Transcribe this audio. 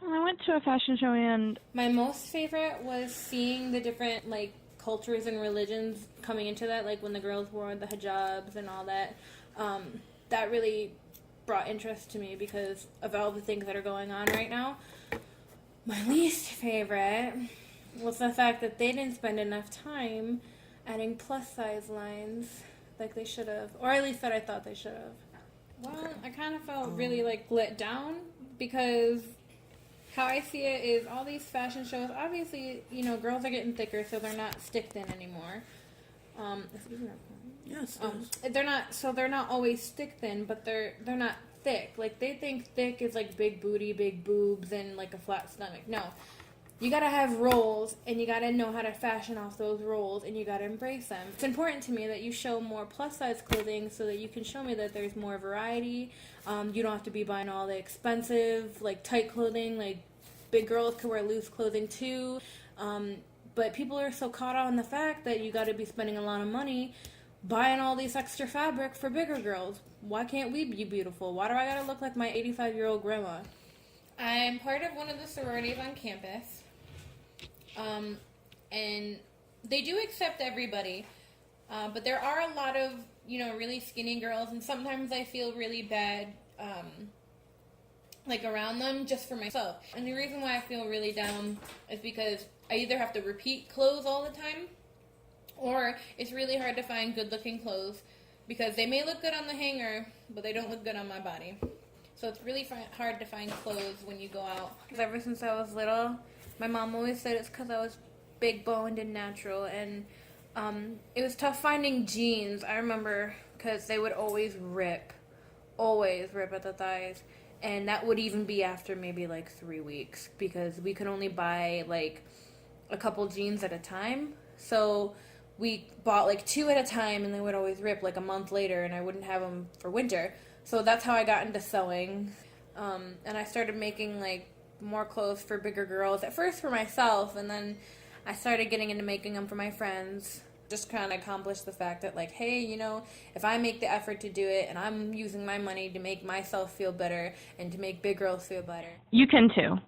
I went to a fashion show and My most favorite was seeing the different like cultures and religions coming into that, like when the girls wore the hijabs and all that. That really brought interest to me because of all the things that are going on right now. My least favorite was the fact that they didn't spend enough time adding plus size lines like they should have, or at least that I thought they should have. Well, I kind of felt really like let down because how I see it is all these fashion shows, obviously, you know, girls are getting thicker, so they're not stick thin anymore. Excuse me. Yes. They're not always stick thin, but they're not thick. Like they think thick is like big booty, big boobs, and like a flat stomach. No, you gotta have rolls, and you gotta know how to fashion off those rolls, and you gotta embrace them. It's important to me that you show more plus size clothing so that you can show me that there's more variety. You don't have to be buying all the expensive, like tight clothing. Like big girls can wear loose clothing too. But people are so caught on the fact that you gotta be spending a lot of money buying all these extra fabric for bigger girls. Why can't we be beautiful? Why do I gotta look like my 85-year-old grandma? I'm part of one of the sororities on campus. And they do accept everybody. But there are a lot of, you know, really skinny girls, and sometimes I feel really bad, like around them just for myself. And the reason why I feel really down is because I either have to repeat clothes all the time, or it's really hard to find good-looking clothes because they may look good on the hanger, but they don't look good on my body. So it's really hard to find clothes when you go out. Because ever since I was little, my mom always said it's because I was big-boned and natural, and it was tough finding jeans. I remember because they would always rip at the thighs, and that would even be after maybe like 3 weeks because we could only buy like a couple jeans at a time. So we bought like 2 at a time, and they would always rip like a month later, and I wouldn't have them for winter. So that's how I got into sewing, and I started making like more clothes for bigger girls, at first for myself, and then I started getting into making them for my friends. Just kind of accomplish the fact that like, hey, you know, if I make the effort to do it and I'm using my money to make myself feel better and to make big girls feel better, you can too.